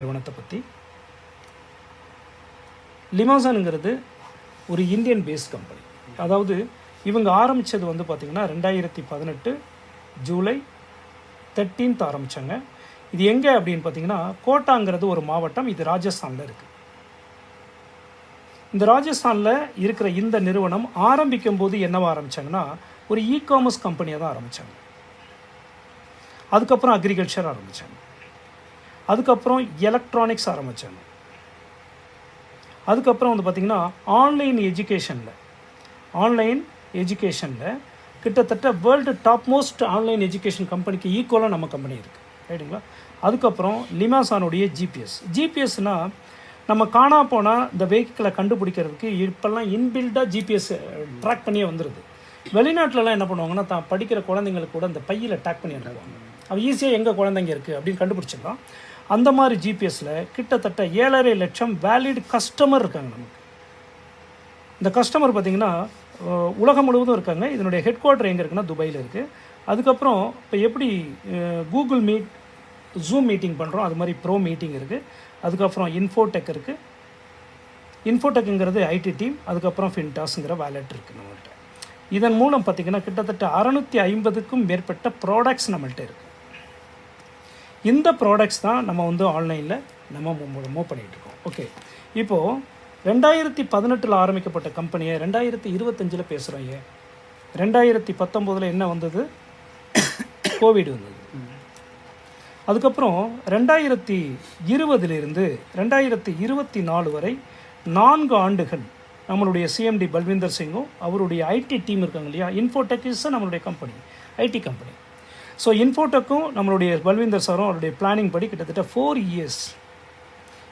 நிறுவனத்தை பற்றி. லிமாசானுங்கிறது ஒரு இந்தியன் பேஸ்ட் கம்பெனி. அதாவது இவங்க ஆரம்பித்தது வந்து பார்த்திங்கன்னா 2018 ஜூலை 13 ஆரம்பித்தாங்க. இது எங்கே அப்படின்னு பார்த்தீங்கன்னா கோட்டாங்கிறது ஒரு மாவட்டம், இது ராஜஸ்தானில் இருக்குது. இந்த ராஜஸ்தானில் இருக்கிற இந்த நிறுவனம் ஆரம்பிக்கும் போது என்னவா ஆரம்பித்தாங்கன்னா ஒரு காமர்ஸ் கம்பெனியாக தான் ஆரம்பித்தாங்க. அதுக்கப்புறம் அக்ரிகல்ச்சர் ஆரம்பித்தாங்க, அதுக்கப்புறம் எலக்ட்ரானிக்ஸ் ஆரம்பித்தாங்க, அதுக்கப்புறம் வந்து பார்த்திங்கன்னா ஆன்லைன் எஜுகேஷனில் கிட்டத்தட்ட world top most online education கம்பெனிக்கு ஈக்குவலாக நம்ம கம்பெனி இருக்குது, ரைட்டுங்களா. அதுக்கப்புறம் லிமாசானுடைய ஜிபிஎஸ்னால் நம்ம காணா போனால் இந்த வெஹிக்கிளை கண்டுபிடிக்கிறதுக்கு இப்போல்லாம் இன்பில்டாக ஜிபிஎஸ் ட்ராக் பண்ணியே வந்துடுது. வெளிநாட்டிலலாம் என்ன பண்ணுவாங்கன்னா தான் படிக்கிற குழந்தைங்களுக்கு கூட இந்த பையில் ட்ராக் பண்ணி அனுப்புவாங்க. அது ஈஸியாக எங்கே குழந்தைங்க இருக்குது அப்படின்னு கண்டுபிடிச்சிடலாம். அந்த மாதிரி ஜிபிஎஸில் கிட்டத்தட்ட 7.5 லட்சம் வேலிட் கஸ்டமர் இருக்காங்க நமக்கு. இந்த கஸ்டமர் பார்த்திங்கன்னா உலகம் முழுவதும் இருக்காங்க. இதனுடைய ஹெட் குவார்ட்டர் எங்கே இருக்குன்னா துபாயில் இருக்குது. அதுக்கப்புறம் இப்போ எப்படி கூகுள் மீட், ஜூம் மீட்டிங் பண்ணுறோம், அது மாதிரி ப்ரோ மீட்டிங் இருக்குது. அதுக்கப்புறம் இன்ஃபோடெக் இருக்குது. இன்ஃபோடெக்குங்கிறது ஐடி டீம். அதுக்கப்புறம் ஃபின்டாஸ்ங்கிற வேலெட் இருக்குது நம்மள்கிட்ட. இதன் மூலம் பார்த்திங்கன்னா கிட்டத்தட்ட 650க்கும் மேற்பட்ட ப்ராடக்ட்ஸ் நம்மள்கிட்ட இருக்குது. இந்த ப்ராடக்ட்ஸ் தான் நம்ம வந்து ஆன்லைனில் நம்ம மூவ் பண்ணிகிட்ருக்கோம். ஓகே, இப்போது 2018 ஆரம்பிக்கப்பட்ட கம்பெனியை 2025 பேசுகிறோம். ஏன் 2019 என்ன வந்தது? கோவிட் வந்தது. அதுக்கப்புறம் 2020 2024 வரை 4 ஆண்டுகள் நம்மளுடைய சிஎம்டி பல்விந்தர் சிங்கும் அவருடைய ஐடி டீம் இருக்காங்க இல்லையா. இன்ஃபோடெக் இஸ் நம்மளுடைய கம்பெனி, ஐடி கம்பெனி. ஸோ இன்ஃபோடெக்கும் நம்மளுடைய பல்விந்தர் சாரும் அவருடைய பிளானிங் படி கிட்டத்தட்ட 4 இயர்ஸ்,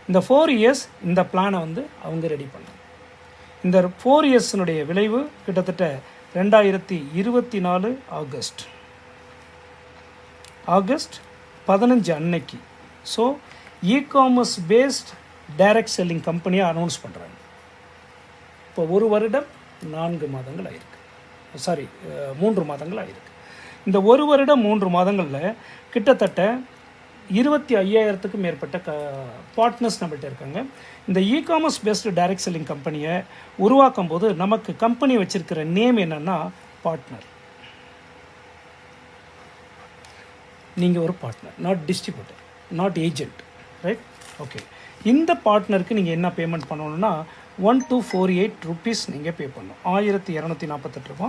இந்த 4 இயர்ஸ் இந்த பிளானை வந்து அவங்க ரெடி பண்ணாங்க. இந்த 4 இயர்ஸினுடைய விளைவு கிட்டத்தட்ட 2024 ஆகஸ்ட் 15 அன்னைக்கு so commerce based direct selling கம்பெனியாக அனௌன்ஸ் பண்ணுறாங்க. இப்போ 1 வருடம் 4 மாதங்கள் ஆயிருக்கு, 3 மாதங்கள் ஆயிருக்கு. இந்த 1 வருடம் 3 மாதங்களில் கிட்டத்தட்ட 25,000க்கும் மேற்பட்ட பார்ட்னர்ஸ் நம்மள்கிட்ட இருக்காங்க. இந்த காமர்ஸ் பேஸ்டு டைரக்ட் செல்லிங் கம்பெனியை உருவாக்கும் போது நமக்கு கம்பெனி வச்சுருக்கிற நேம் என்னென்னா பார்ட்னர். நீங்கள் ஒரு partner, not distributor, not agent, right? Okay, இந்த பார்ட்னருக்கு நீங்கள் என்ன பேமெண்ட் பண்ணணுன்னா 1248 ருபீஸ் நீங்கள் பே பண்ணணும். 1248 ரூபா.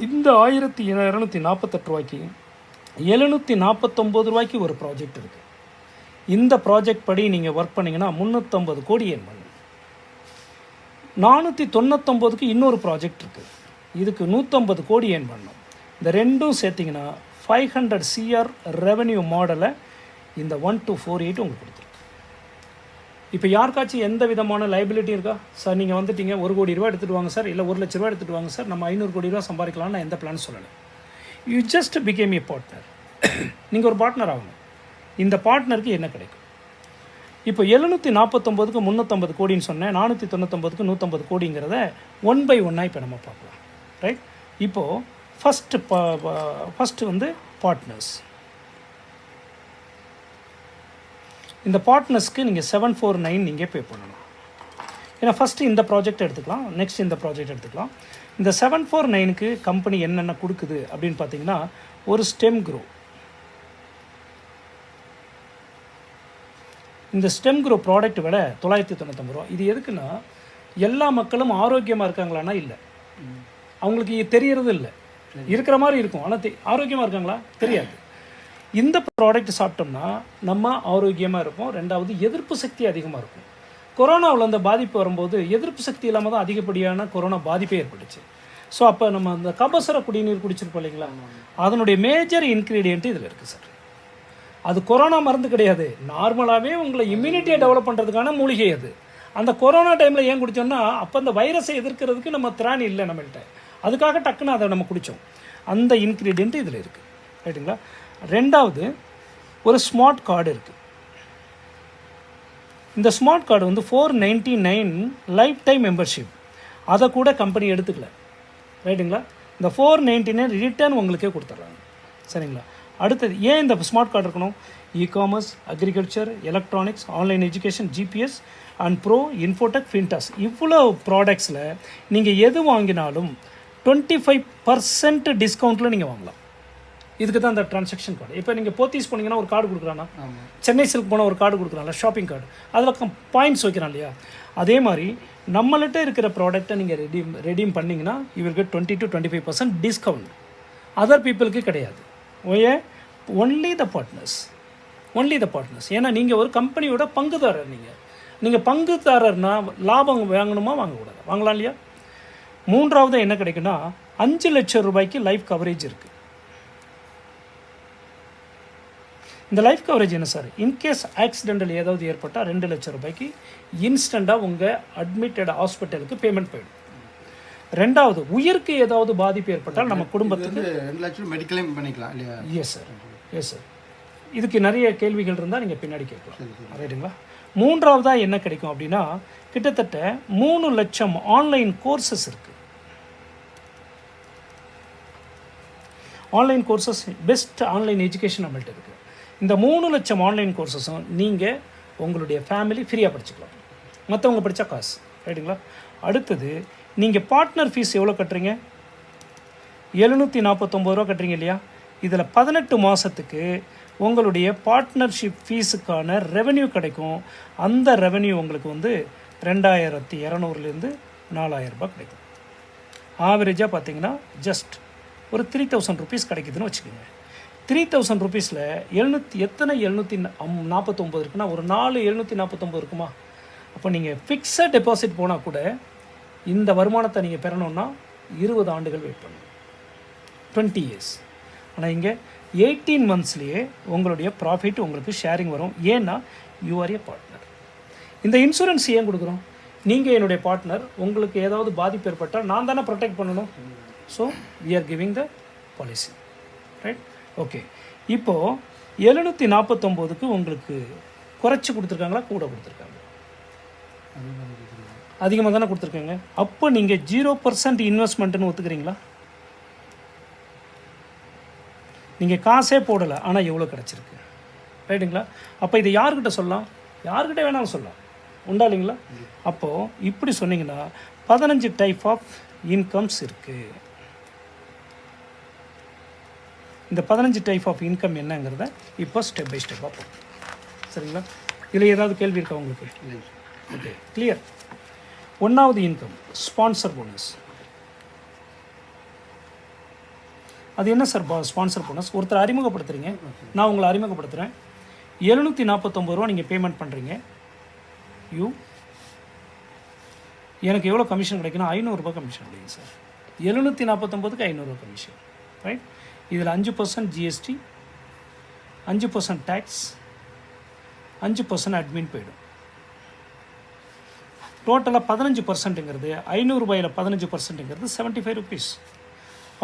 இந்த 1248 ரூபாய்க்கு 749 ரூபாய்க்கு ஒரு ப்ராஜெக்ட் இருக்குது. இந்த ப்ராஜெக்ட் படி நீங்கள் ஒர்க் பண்ணிங்கன்னா 350 கோடி ஏர்ன் பண்ணணும். 499க்கு இன்னொரு ப்ராஜெக்ட் இருக்குது, இதுக்கு 150 கோடி ஏர்ன் பண்ணணும். இந்த ரெண்டும் சேர்த்திங்கன்னா 500 CR ரெவென்யூ மாடலை இந்த 1248 உங்களுக்கு கொடுத்துருக்கு. இப்போ யாருக்காச்சும் எந்த விதமான லைபிலிட்டி இருக்கா? சார் நீங்கள் வந்துட்டீங்க, 1 கோடி ரூபா எடுத்துகிட்டு வாங்க சார், இல்லை 1 லட்ச ரூபா எடுத்துகிட்டு வாங்க சார், நம்ம 500 கோடி ரூபா சம்பாதிக்கலாம்னு நான் எந்த பிளான் சொல்லலை. You just became A partner. நீங்கள் ஒரு பார்ட்னர் ஆகணும். இந்த பார்ட்னருக்கு என்ன கிடைக்கும்? இப்போ 749க்கு 350 கோடின்னு சொன்னேன், 499க்கு 150 கோடிங்கிறத 1 by 1 இப்போ நம்ம பார்க்கலாம், ரைட்? இப்போது ஃபஸ்ட்டு வந்து பார்ட்னர்ஸ். இந்த பார்ட்னர்ஸ்க்கு நீங்கள் 749 நீங்கள் பே பண்ணணும். ஏன்னா ஃபஸ்ட்டு இந்த ப்ராஜெக்ட் எடுத்துக்கலாம், நெக்ஸ்ட் இந்த ப்ராஜெக்ட் எடுத்துக்கலாம். இந்த 749க்கு கம்பெனி என்னென்ன கொடுக்குது அப்படின்னு பார்த்தீங்கன்னா ஒரு ஸ்டெம் க்ரோ. இந்த ஸ்டெம் க்ரோ ப்ராடக்ட் விட 999 ரூபா. இது எதுக்குன்னா எல்லா மக்களும் ஆரோக்கியமாக இருக்காங்களான்னா இல்லை, அவங்களுக்கு தெரியறது இல்லை. இருக்கிற மாதிரி இருக்கும், ஆனால் ஆரோக்கியமாக இருக்காங்களா தெரியாது. இந்த ப்ராடக்ட் சாப்பிட்டோம்னா நம்ம ஆரோக்கியமாக இருப்போம். ரெண்டாவது எதிர்ப்பு சக்தி அதிகமாக இருக்கும். கொரோனாவில் அந்த பாதிப்பு வரும்போது எதிர்ப்பு சக்தி இல்லாமல் தான் அதிகப்படியான கொரோனா பாதிப்பே ஏற்பட்டுச்சு. ஸோ அப்போ நம்ம அந்த கபசுர குடிநீர் குடிச்சிருப்போம் இல்லைங்களா, அதனுடைய மேஜர் இன்க்ரீடியன்ட் இதில் இருக்குது சார். அது கொரோனா மருந்து கிடையாது, நார்மலாகவே உங்களை இம்யூனிட்டியை டெவலப் பண்ணுறதுக்கான மூலிகை அது. அந்த கொரோனா டைமில் ஏன் குடித்தோம்னா அப்போ அந்த வைரஸை எதிர்க்கிறதுக்கு நம்ம திராணி இல்லை நம்மள்கிட்ட, அதுக்காக டக்குன்னு அதை நம்ம குடித்தோம். அந்த இன்க்ரீடியன்ட் இதில் இருக்குது, ரைட்டுங்களா. ரெண்டாவது ஒரு ஸ்மார்ட் கார்டு இருக்குது. இந்த ஸ்மார்ட் கார்டு வந்து 499 லைஃப் டைம் மெம்பர்ஷிப். அதை கூட கம்பெனி எடுத்துக்கல, ரைட்டுங்களா. இந்த 499 ரிட்டர்ன் உங்களுக்கே கொடுத்துட்றாங்க, சரிங்களா. அடுத்தது ஏன் இந்த ஸ்மார்ட் கார்டு இருக்கணும்? E-commerce, agriculture, electronics, online education, GPS and pro, infotech, ஃபின்டாஸ், இவ்வளோ ப்ராடக்ட்ஸில் நீங்கள் எது வாங்கினாலும் 25% டிஸ்கவுண்ட்டில் நீங்கள் வாங்கலாம். இதுக்கு தான் அந்த ட்ரான்சாக்ஷன் கார்டு. இப்போ நீங்கள் போத்தீஸ் போனீங்கன்னா ஒரு கார்டு கொடுக்குறான்னா, சென்னை சில்க் போனால் ஒரு கார்டு கொடுக்குறான்ல, ஷாப்பிங் கார்டு, அதில் பாயிண்ட்ஸ் வைக்கிறான் இல்லையா? அதே மாதிரி நம்மள்கிட்ட இருக்கிற ப்ராடக்ட்டை நீங்கள் ரெடீம் பண்ணிங்கன்னா இவருக்கு 20 to 25% டிஸ்கவுண்ட். அதர் பீப்புளுக்கு கிடையாது. Only the partners. ஏன்னா நீங்கள் ஒரு கம்பெனியோட பங்குதாரர். நீங்கள் பங்குதாரர்னா லாபம் வாங்கணுமா வாங்கக்கூடாது? வாங்கலாம் இல்லையா? மூன்றாவது என்ன கிடைக்குன்னா 5 லட்சம் ரூபாய்க்கு லைஃப் கவரேஜ் இருக்குது. இந்த லைஃப் கவரேஜ் என்ன சார்? இன்கேஸ் ஆக்சிடென்டல் ஏதாவது ஏற்பட்டால் 2 லட்சம் ரூபாய்க்கு இன்ஸ்டண்ட்டாக உங்கள் அட்மிட்டட் ஹாஸ்பிட்டலுக்கு பேமெண்ட் போயிடும். ரெண்டாவது, உயிருக்கு ஏதாவது பாதிப்பு ஏற்பட்டால் நம்ம குடும்பத்துக்கு 2 லட்சம் மெடிக்கலைம் பண்ணிக்கலாம் இல்லையா? Yes sir. இதுக்கு நிறைய கேள்விகள் இருந்தால் நீங்கள் பின்னாடி கேட்கலாம். ரைட்டுங்களா? மூன்றாவதாக என்ன கிடைக்கும் அப்படின்னா கிட்டத்தட்ட 3 லட்சம் ஆன்லைன் கோர்சஸ் இருக்குது. Online courses, best online education நம்மள்ட்ட இருக்குது. இந்த 3 லட்சம் ஆன்லைன் கோர்சஸும் நீங்கள் உங்களுடைய ஃபேமிலி ஃப்ரீயாக படிச்சுக்கலாம். மற்றவங்க படித்தா காசு. ரைட்டுங்களா? அடுத்தது, நீங்கள் பார்ட்னர் ஃபீஸ் எவ்வளோ கட்டுறீங்க? 749 ரூபா கட்டுறீங்க இல்லையா? இதில் 18 மாதத்துக்கு உங்களுடைய பார்ட்னர்ஷிப் ஃபீஸுக்கான ரெவென்யூ கிடைக்கும். அந்த ரெவென்யூ உங்களுக்கு 2200லேருந்து 4000 ரூபாய் கிடைக்கும். ஆவரேஜாக பார்த்தீங்கன்னா ஜஸ்ட் ஒரு 3000 ருபீஸ் கிடைக்குதுன்னு வச்சுக்கோங்க. 3000 ருபீஸில் 749 இருக்குன்னா ஒரு 749 இருக்குமா? அப்போ நீங்கள் ஃபிக்ஸட் டெபாசிட் போனால் கூட இந்த வருமானத்தை நீங்கள் பெறணுன்னா 20 ஆண்டுகள் வெயிட் பண்ணணும், 20 இயர்ஸ். ஆனால் இங்கே 18 மந்த்ஸ்லேயே உங்களுடைய ப்ராஃபிட் உங்களுக்கு ஷேரிங் வரும். ஏன்னா யூ ஆர் ஏ பார்ட்னர். இந்த இன்சூரன்ஸ் ஏன் கொடுக்குறோம்? நீங்கள் என்னுடைய பார்ட்னர், உங்களுக்கு ஏதாவது பாதிப்பு ஏற்பட்டால் நான் தானே ப்ரொடெக்ட் பண்ணணும். So we are giving the policy. Right? Okay. இப்போது 749க்கு உங்களுக்கு குறைச்சி கொடுத்துருக்காங்களா, கூட கொடுத்துருக்காங்க? அதிகமாக தானே கொடுத்துருக்காங்க. அப்போ நீங்கள் 0% இன்வெஸ்ட்மெண்ட்டுன்னு ஒத்துக்கிறீங்களா? நீங்கள் காசே போடலை, ஆனால் எவ்வளோ கிடச்சிருக்கு. ரைட்டுங்களா? அப்போ இதை யார்கிட்ட சொல்லலாம்? யார்கிட்ட வேணாலும் சொல்லலாம். உண்டா இல்லைங்களா? அப்போது இப்படி சொன்னீங்கன்னா 15 டைப் ஆஃப் இன்கம்ஸ் இருக்குது. இந்த 15 டைப் ஆஃப் இன்கம் என்னங்கிறத இப்போ ஸ்டெப் பை ஸ்டெப்பாக போகும். சரிங்களா? இதில் ஏதாவது கேள்வி இருக்கா உங்களுக்கு? Okay, clear. 1வது இன்கம் ஸ்பான்சர் போனஸ். அது என்ன சார் ஸ்பான்சர் போனஸ்? ஒருத்தர் அறிமுகப்படுத்துகிறீங்க, நான் உங்களை அறிமுகப்படுத்துகிறேன். 749 ரூபா நீங்கள் பேமெண்ட் பண்ணுறீங்க. எனக்கு எவ்வளோ கமிஷன் கிடைக்குன்னா 500 ரூபாய் கமிஷன் கிடைக்கும் சார். 749க்கு 500 ரூபா கமிஷன். ரைட்? இதில் 5% ஜிஎஸ்டி, 5% டேக்ஸ், 5% அட்மின் போயிடும். டோட்டலாக 15%ங்கிறது 500 ரூபாயில் 15%ங்கிறது 75 ருபீஸ்.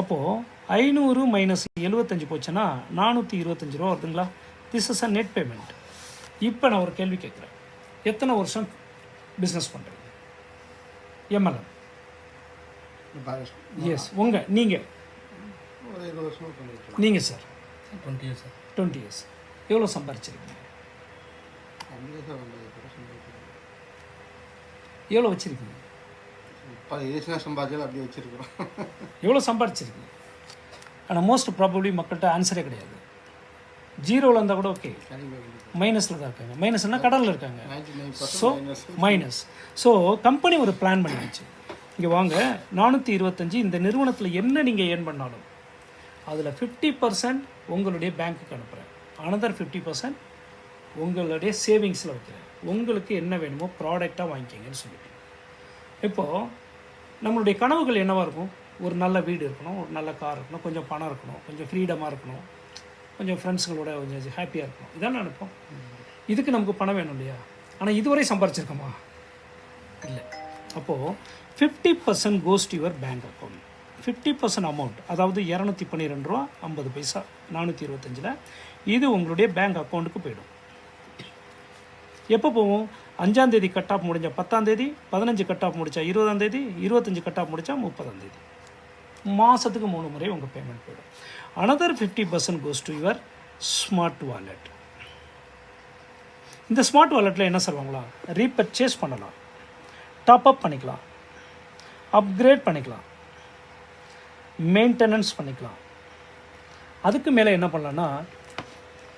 அப்போது 500 மைனஸ் 75 போச்சுன்னா 425 ரூபா வருதுங்களா? This is a net payment. இப்போ நான் ஒரு கேள்வி கேட்குறேன். எத்தனை வருஷம் பிஸ்னஸ் பண்ணுறீங்க? எம்எல்எம். எஸ். நீங்கள் சார் 20 இயர்ஸ் எவ்வளோ சம்பாரிச்சிருக்கீங்க? எவ்வளோ வச்சுருக்கீங்க? எவ்வளோ சம்பாரிச்சிருக்கீங்க? ஆனால் மோஸ்ட் ப்ராபப்ளி மக்கள்கிட்ட ஆன்சரே கிடையாது. ஜீரோவில் இருந்தால் கூட ஓகே, மைனஸில் தான் இருக்காங்க. மைனஸ்னால் கடலில் இருக்காங்க. So minus. ஸோ கம்பெனி ஒரு பிளான் பண்ணிடுச்சு. இங்கே வாங்க, 425 இந்த நிறுவனத்தில் என்ன நீங்கள் ஏர்ன் பண்ணாலும் அதில் 50% உங்களுடைய பேங்க்குக்கு அனுப்புகிறேன், அனதர் 50% உங்களுடைய சேவிங்ஸில் வைக்கிறேன். உங்களுக்கு என்ன வேணுமோ ப்ராடக்டாக வாங்கிக்கிங்கன்னு சொல்லிட்டு. இப்போது நம்மளுடைய கனவுகள் என்னவாக இருக்கும்? ஒரு நல்ல வீடு இருக்கணும், ஒரு நல்ல கார் இருக்கணும், கொஞ்சம் பணம் இருக்கணும், கொஞ்சம் ஃப்ரீடமாக இருக்கணும், கொஞ்சம் ஃப்ரெண்ட்ஸுங்களோட கொஞ்சம் ஹாப்பியாக இருக்கணும். இதான் நினைப்போம். இதுக்கு நமக்கு பணம் வேணும் இல்லையா? ஆனால் இதுவரை சம்பாரிச்சிருக்கோமா? இல்லை. அப்போது 50% goes to your bank account. 50% amount, அதாவது 212 ரூபா 50 பைசா 425ல் இது உங்களுடைய பேங்க் அக்கௌண்ட்டுக்கு போயிடும். எப்போ போவோம்? 5ஆம் தேதி கட் ஆஃப் முடிஞ்சால் 10ஆம் தேதி, 15 கட் ஆஃப் முடித்தா 20ஆம் தேதி, 25 கட் ஆஃப் முடித்தா 30ஆம் தேதி. மாதத்துக்கு 3 முறை உங்கள் பேமெண்ட் போயிடும். Another 50% goes to your smart wallet. இந்த ஸ்மார்ட் வாலெட்டில் என்ன சொல்லுவாங்களா, ரீபர்ச்சேஸ் பண்ணலாம், டாப் அப் பண்ணிக்கலாம், அப்கிரேட் பண்ணிக்கலாம், மெயின்டெனன்ஸ் பண்ணிக்கலாம். அதுக்கு மேலே என்ன பண்ணலான்னா,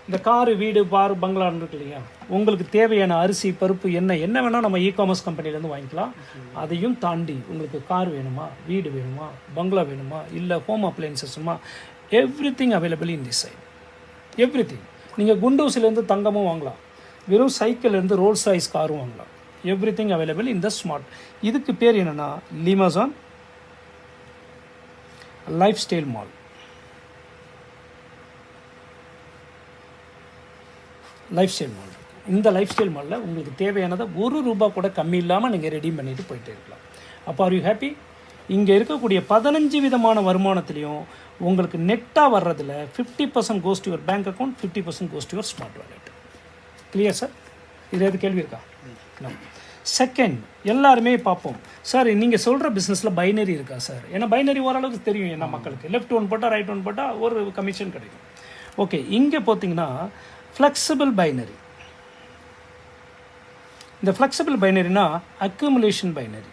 இந்த காரு, வீடு, பார், பங்களான்னு இருக்கு இல்லையா, உங்களுக்கு தேவையான அரிசி, பருப்பு, என்ன வேணால் நம்ம இ-காமர்ஸ் கம்பெனிலேருந்து வாங்கிக்கலாம். அதையும் தாண்டி உங்களுக்கு கார் வேணுமா, வீடு வேணுமா, பங்களா வேணுமா, இல்லை ஹோம் அப்ளையன்சஸ் வேணுமா, everything available in this site. Everything. நீங்கள் குண்டூஸ்லேருந்து தங்கமும் வாங்கலாம், வெறும் சைக்கிள்லேருந்து ரோல்ஸ் ராய்ஸ் காரும் வாங்கலாம். எவ்ரிதிங் அவைலபிள் இந்த ஸ்மார்ட். இதுக்கு பேர் என்னென்னா லிமாசான் lifestyle mall. Lifestyle mall. இந்த லைஃப் ஸ்டைல் மாலில் உங்களுக்கு தேவையானதை ₹1 கூட கம்மி இல்லாமல் நீங்கள் ரெடி பண்ணிட்டு போயிட்டே இருக்கலாம். அப்போ ஆர் யூ ஹாப்பி? இங்கே இருக்கக்கூடிய 15 விதமான வருமானத்துலேயும் உங்களுக்கு நெட்டாக வர்றதில் 50% goes to your bank account, 50% goes to your smart wallet. Clear sir? இது எது கேள்வி இருக்கா? செகண்ட், எல்லாருமே பார்ப்போம் சார், நீங்கள் சொல்கிற பிஸ்னஸில் பைனரி இருக்கா சார்? ஏன்னா பைனரி ஓரளவுக்கு தெரியும் என்ன மக்களுக்கு. லெஃப்ட் ஒன் போட்டால் ரைட் ஒன் போட்டால் ஒரு கமிஷன் கிடைக்கும். ஓகே, இங்கே பார்த்தீங்கன்னா ஃப்ளெக்சிபிள் பைனரி. இந்த ஃப்ளெக்சிபிள் பைனரினா அக்யூமுலேஷன் பைனரி.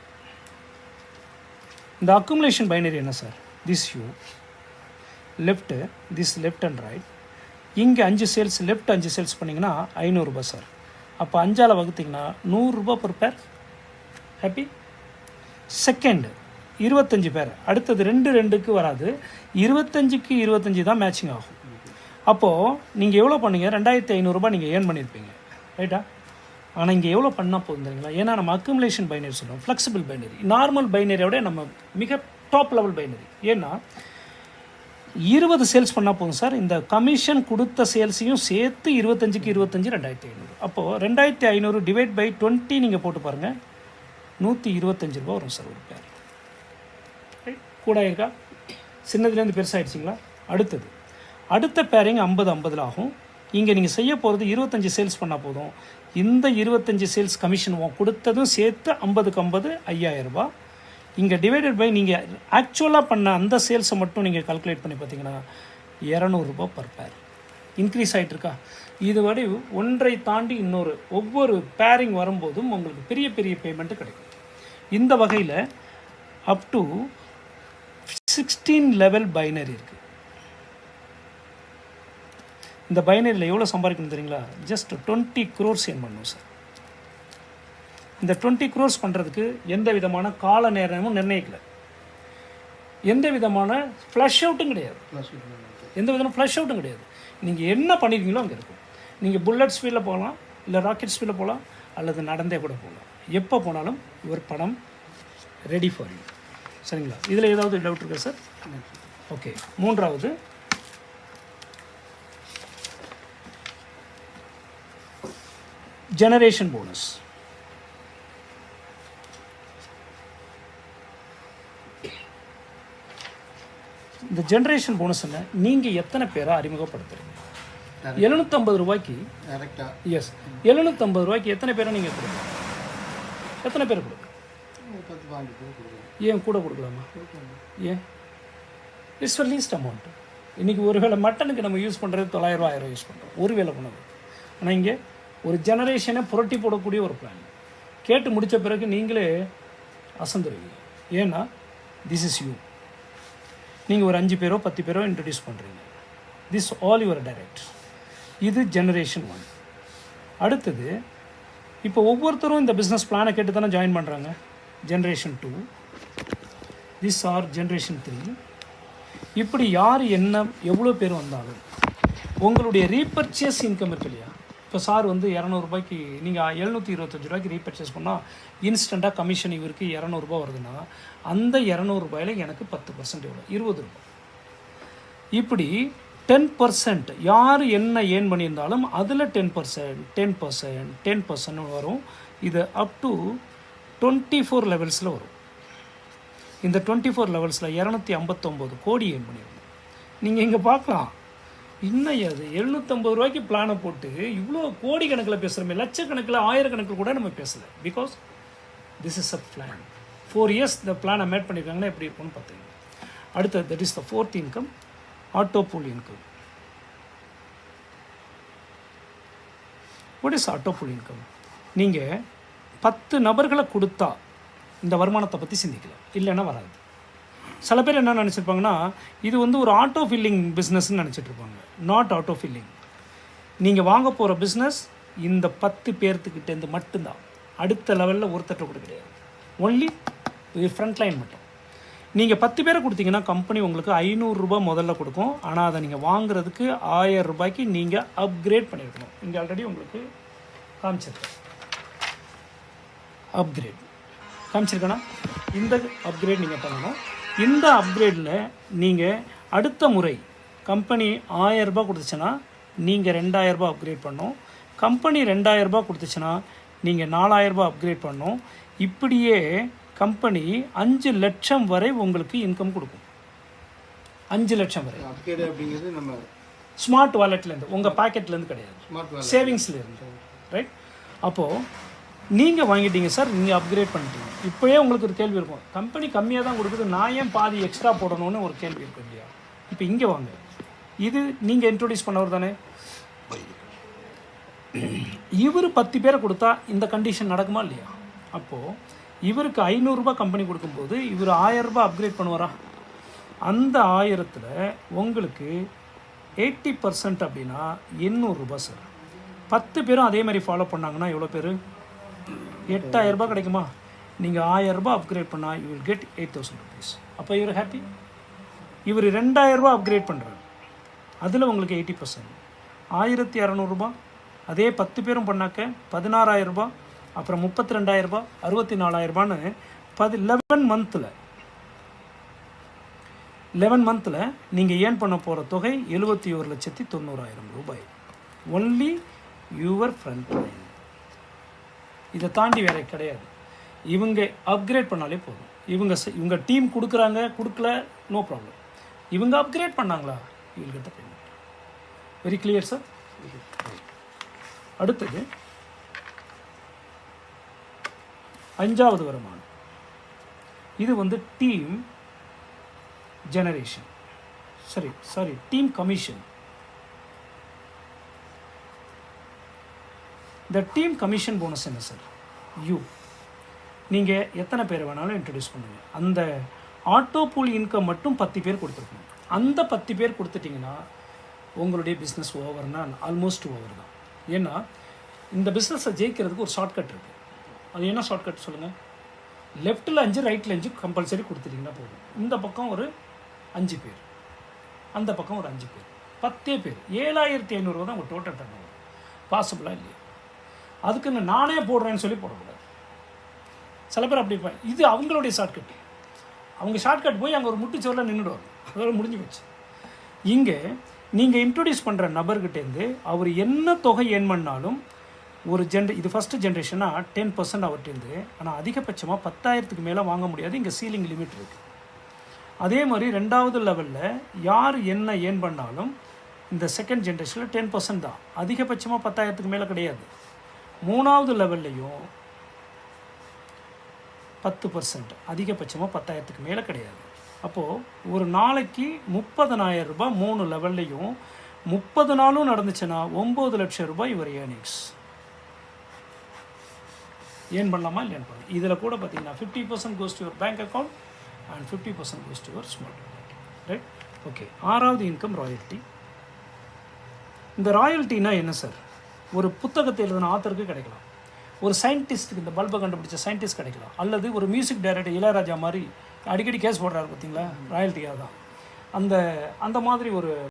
இந்த அக்யூமுலேஷன் பைனரி என்ன sir? This you left, this left and right. இங்கே 5 சேல்ஸ், லெஃப்ட் 5 சேல்ஸ் பண்ணிங்கன்னா ₹500 சார். அப்போ 5ஆல் வகுத்திங்கன்னா ₹100 per பேர். ஹாப்பி? செகண்ட் 25 பேர். அடுத்தது 2க்கு வராது, 25க்கு 25 தான் மேட்சிங் ஆகும். அப்போது நீங்கள் எவ்வளோ பண்ணீங்க? ₹2500 நீங்கள் ஏர்ன் பண்ணியிருப்பீங்க, ரைட்டா? ஆனால் இங்கே எவ்வளோ பண்ணால் போதும் தெரியுங்களா? ஏன்னா நம்ம அக்யூமுலேஷன் பைனரி சொல்கிறோம், ஃப்ளெக்சிபிள் பைனரி. நார்மல் பைனரியோட நம்ம மிக டாப் லெவல் பைனரி. ஏன்னா 20 சேல்ஸ் பண்ணால் போதும் சார். இந்த கமிஷன் கொடுத்த சேல்ஸையும் சேர்த்து 25க்கு 25 ₹2500. அப்போது ₹2500 டிவைட் பை 20 நீங்கள் போட்டு பாருங்கள், ₹125 வரும் சார் ஒரு பேர். ரைட்? கூட இருக்கா? சின்னதுலேருந்து பெருசாகிடுச்சிங்களா? அடுத்த பேரிங் 50-50 ஆகும். இங்கே நீங்கள் செய்ய போகிறது 25 சேல்ஸ் பண்ணால் போதும். இந்த 25 சேல்ஸ் கமிஷன் கொடுத்ததும் சேர்த்து 50க்கு 50 ₹5000. இங்கே டிவைடட் பை நீங்கள் ஆக்சுவலாக பண்ண அந்த சேல்ஸை மட்டும் நீங்கள் கால்குலேட் பண்ணி பார்த்தீங்கன்னா ₹200 per பேர். இன்க்ரீஸ் ஆகிட்டு இருக்கா? இதுவரை ஒன்றை தாண்டி இன்னொரு ஒவ்வொரு பேரிங் வரும்போதும் உங்களுக்கு பெரிய பெரிய பேமெண்ட்டு கிடைக்கும். இந்த வகையில் அப் டு 16 லெவல் பைனரி இருக்குது. இந்த பைனரியில் எவ்வளோ சம்பாதிக்கணும் தெரியுங்களா? ஜஸ்ட் 20 crores ஏர்ன் பண்ணணும் சார். இந்த 20 crores பண்ணுறதுக்கு எந்த விதமான கால நேரமும் நிர்ணயிக்கல, எந்த விதமான ஃப்ளஷ் அவுட்டும் கிடையாது, நீங்கள் என்ன பண்ணியிருக்கீங்களோ அங்கே இருக்கும். நீங்கள் புல்லட் ஸ்பீடில் போகலாம், இல்லை ராக்கெட் ஸ்பீடில் போகலாம், அல்லது நடந்தே கூட போகலாம். எப்போ போனாலும் ஒரு பணம் ரெடி ஃபார் யூ. சரிங்களா? இதில் ஏதாவது டவுட் இருக்கா சார்? ஓகே. மூன்றாவது, ஜெனரேஷன் போனஸ். இந்த ஜெனரேஷன் போனஸ் என்ன? நீங்கள் எத்தனை பேரை அறிமுகப்படுத்துறீங்க? ₹750 எஸ், ₹750 எத்தனை பேரை நீங்கள் கொடுக்கலாம்? எத்தனை பேர் கொடுக்கலாம்? ஏன் கூட கொடுக்கலாமா? ஏன்? It's for least amount. இன்றைக்கி ஒருவேளை மட்டனுக்கு நம்ம யூஸ் பண்ணுறது $900 1000 யூஸ் பண்ணுறோம் ஒரு வேளை பண்ணது. ஆனால் இங்கே ஒரு ஜெனரேஷனை புரட்டி போடக்கூடிய ஒரு பிளான். கேட்டு முடித்த பிறகு நீங்களே அசந்துருவீங்க. ஏன்னா திஸ் இஸ் யூ. நீங்கள் ஒரு 5 பேரோ 10 பேரோ இன்ட்ரடியூஸ் பண்ணுறீங்க. This all your direct. இது ஜெனரேஷன் 1. அடுத்தது, இப்போ ஒவ்வொருத்தரும் இந்த பிஸ்னஸ் பிளானை கேட்டு தானே ஜாயின் பண்ணுறாங்க. Generation 2, this are generation 3. இப்படி யார் என்ன எவ்வளோ பேர் வந்தாலும் உங்களுடைய ரீபர்ச்சேஸ் இன்கம் இருக்கு இல்லையா? இப்போ சார் வந்து ₹200 நீங்கள் ₹725 ரீபர்ச்சேஸ் பண்ணால் இன்ஸ்டண்ட்டாக கமிஷன் இவருக்கு ₹200 வருதுன்னா அந்த ₹200 எனக்கு 10% எவ்வளோ? ₹20. இப்படி 10% யார் என்ன ஏர்ன் பண்ணியிருந்தாலும் அதில் 10% வரும். இது அப் டு 24 லெவல்ஸில் வரும். இந்த 24 லெவல்ஸில் 259 கோடி ஏர்ன் பண்ணியிருந்தோம். நீங்கள் இங்கே பார்க்கலாம், இன்னும் அது ₹750 பிளானை போட்டு இவ்வளோ கோடி கணக்கில் பேசுகிறோமே, லட்சக்கணக்கில் ஆயிரக்கணக்கில் கூட நம்ம பேசலை. Because this is a plan. 4 years இந்த பிளானை மேட் பண்ணியிருக்காங்கன்னா எப்படி இருக்கும்னு பார்த்தீங்க. அடுத்தது that is the fourth income, auto pool income. What is auto pool income? நீங்கள் 10 நபர்களை கொடுத்தா இந்த வருமானத்தை பற்றி சிந்திக்கலாம், இல்லைன்னா வராது. சில பேர் என்ன நினச்சிருப்பாங்கன்னா இது வந்து ஒரு ஆட்டோ ஃபில்லிங் பிஸ்னஸ்ன்னு நினச்சிட்ருப்பாங்க. Not auto filling. நீங்கள் வாங்க போகிற பிஸ்னஸ் இந்த 10 பேர்த்துக்கிட்டேருந்து மட்டும்தான். அடுத்த லெவலில் ஒருத்தட்ட கூட கிடையாது. ஒன்லி ஃப்ரண்ட் லைன் மட்டும். நீங்கள் 10 பேரை கொடுத்தீங்கன்னா கம்பெனி உங்களுக்கு 500 ரூபாய் முதல்ல கொடுக்கும். ஆனால் அதை நீங்கள் வாங்குறதுக்கு 1000 ரூபாய்க்கு நீங்கள் அப்கிரேட் பண்ணியிருக்கணும். இங்கே ஆல்ரெடி உங்களுக்கு காமிச்சிருக்கேன் அப்கிரேட் காமிச்சிருக்கேன்னா இந்த அப்கிரேட் நீங்கள் பண்ணணும். இந்த அப்கிரேடில் நீங்கள் அடுத்த முறை கம்பெனி 1000 ரூபாய் கொடுத்துச்சுன்னா நீங்கள் 2000 ரூபாய் அப்கிரேட் பண்ணணும். கம்பெனி 2000 ரூபாய் கொடுத்துச்சுன்னா நீங்கள் 4000 ரூபாய் அப்கிரேட் பண்ணணும். இப்படியே கம்பெனி 5 லட்சம் வரை உங்களுக்கு இன்கம் கொடுக்கும். 5 லட்சம் வரை. அப்கிரேட் அப்படிங்கிறது நம்ம ஸ்மார்ட் வாலெட்லேருந்து, உங்கள் பாக்கெட்லேருந்து கிடையாது, ஸ்மார்ட் வாலெட் சேவிங்ஸ்லேருந்து. ரைட்? அப்போது நீங்கள் வாங்கிட்டீங்க சார், நீங்கள் அப்கிரேட் பண்ணிட்டீங்க. இப்போயே உங்களுக்கு ஒரு கேள்வி இருக்கும், கம்பெனி கம்மியாக தான் கொடுக்குது, நான் ஏன் பாதி எக்ஸ்ட்ரா போடணும்னு ஒரு கேள்வி இருக்கும் இல்லையா? இப்போ இங்கே வாங்க, இது நீங்கள் இன்ட்ரோடியூஸ் பண்ணவர் தானே. இவர் 10 பேரை கொடுத்தா இந்த கண்டிஷன் நடக்குமா இல்லையா? அப்போது இவருக்கு 500 ரூபாய் கம்பெனி கொடுக்கும்போது இவர் 1000 ரூபாய் அப்கிரேட் பண்ணுவாரா? அந்த 1000ல் உங்களுக்கு 80% அப்படின்னா 800 ரூபாய் சார். 10 பேரும் அதே மாதிரி ஃபாலோ பண்ணாங்கன்னா எவ்வளோ பேர்? 8000 ரூபாய் கிடைக்குமா? நீங்கள் 1000 ரூபாய் அப்கிரேட் பண்ணால் யூ வில் கெட் 8000 ருபீஸ். அப்போ இவர் ஹாப்பி. இவர் 2000 ரூபாய் அப்கிரேட் பண்ணுறாரு, அதில் உங்களுக்கு 80%. 1200 ரூபாய். அதே 10 பேரும் பண்ணாக்க 16000 ரூபாய், அப்புறம் 32000 ரூபாய், 64000 ரூபான்னு 11 மந்தில் நீங்கள் ஏர்ன் பண்ண போகிற தொகை 71,90,000 ரூபாய். Only your front line. இதை தாண்டி வேறு கிடையாது. இவங்க அப்கிரேட் பண்ணாலே போதும். இவங்க டீம் கொடுக்குறாங்க, கொடுக்கல, நோ ப்ராப்ளம். இவங்க அப்கிரேட் பண்ணாங்களா, you will get the payment. Very clear sir. அடுத்தது 5வது வருமானம். இது வந்து team generation, sorry team commission. இந்த டீம் கமிஷன் போனஸ் என்ன சார்? நீங்கள் எத்தனை பேர் வேணாலும் இன்ட்ரடியூஸ் பண்ணுங்கள். அந்த ஆட்டோ பூல் இன்கம் மட்டும் 10 பேர் கொடுத்துருக்கணும். அந்த 10 பேர் கொடுத்துட்டிங்கன்னா உங்களுடைய பிஸ்னஸ் ஓவர்னா ஆல்மோஸ்ட் ஓவர் தான். ஏன்னா இந்த பிஸ்னஸை ஜெயிக்கிறதுக்கு ஒரு ஷார்ட்கட் இருக்குது. அது என்ன ஷார்ட்கட் சொல்லுங்கள்? லெஃப்ட்டில் 5 ரைட்டில் 5 கம்பல்சரி கொடுத்துட்டிங்கன்னா போதும். இந்த பக்கம் ஒரு 5 பேர், அந்த பக்கம் ஒரு 5 பேர், 10 பேர், 7500 ரூபா தான் உங்கள் டோட்டல் டர்ன் ஓவர். பாசிபிளாக இல்லையா? அதுக்குன்னு நானே போடுறேன்னு சொல்லி போடக்கூடாது. சில பேர் அப்படி இருப்பாங்க. இது அவங்களுடைய ஷார்ட்கட். அவங்க ஷார்ட்கட் போய் அங்கே ஒரு முட்டுச்சோரில் நின்றுடுவாங்க. அதோட முடிஞ்சு போச்சு. இங்கே நீங்கள் இன்ட்ரடியூஸ் பண்ணுற நபர்கிட்டேருந்து அவர் என்ன தொகை ஏர்ன் பண்ணாலும் ஒரு இது ஃபஸ்ட்டு ஜென்ரேஷனாக 10% அவர்கிட்டேருந்து. ஆனால் அதிகபட்சமாக 10,000க்கு மேலே வாங்க முடியாது. இங்கே சீலிங் லிமிட் இருக்குது. அதே மாதிரி 2வது லெவலில் யார் என்ன ஏர்ன் பண்ணாலும் இந்த செகண்ட் ஜென்ரேஷனில் 10% தான். அதிகபட்சமாக 10,000க்கு மேலே கிடையாது. 3வது லெவல்லையும் 10%, அதிகபட்சமாக 10,000க்கு மேலே கிடையாது. அப்போது ஒரு நாளைக்கு 30,000 ரூபாய் 3 லெவல்லையும் 30 நாளும் நடந்துச்சுன்னா 9 லட்சம் ரூபாய் இவர் ஏர்னிங்ஸ். ஏர்ன் பண்ணலாமா இல்லை? ஏர்ன் பண்ணலாம். இதில் கூட பார்த்தீங்கன்னா 50% goes to your bank account and 50% goes to your smart wallet. Right? Okay. 6வது இன்கம் ராயல்ட்டி. இந்த ராயல்ட்டினா என்ன சார்? ஒரு புத்தகத்தை எழுதின ஆத்தருக்கு கிடைக்கலாம், ஒரு சயின்டிஸ்ட்டுக்கு, இந்த பல்பை கண்டுபிடிச்ச சயின்டிஸ்ட் கிடைக்கலாம், அல்லது ஒரு மியூசிக் டைரக்டர் இளையராஜா மாதிரி அடிக்கடி கேஸ் போடுறாரு பார்த்தீங்களா, ராயல்ட்டியாக தான். அந்த மாதிரி ஒரு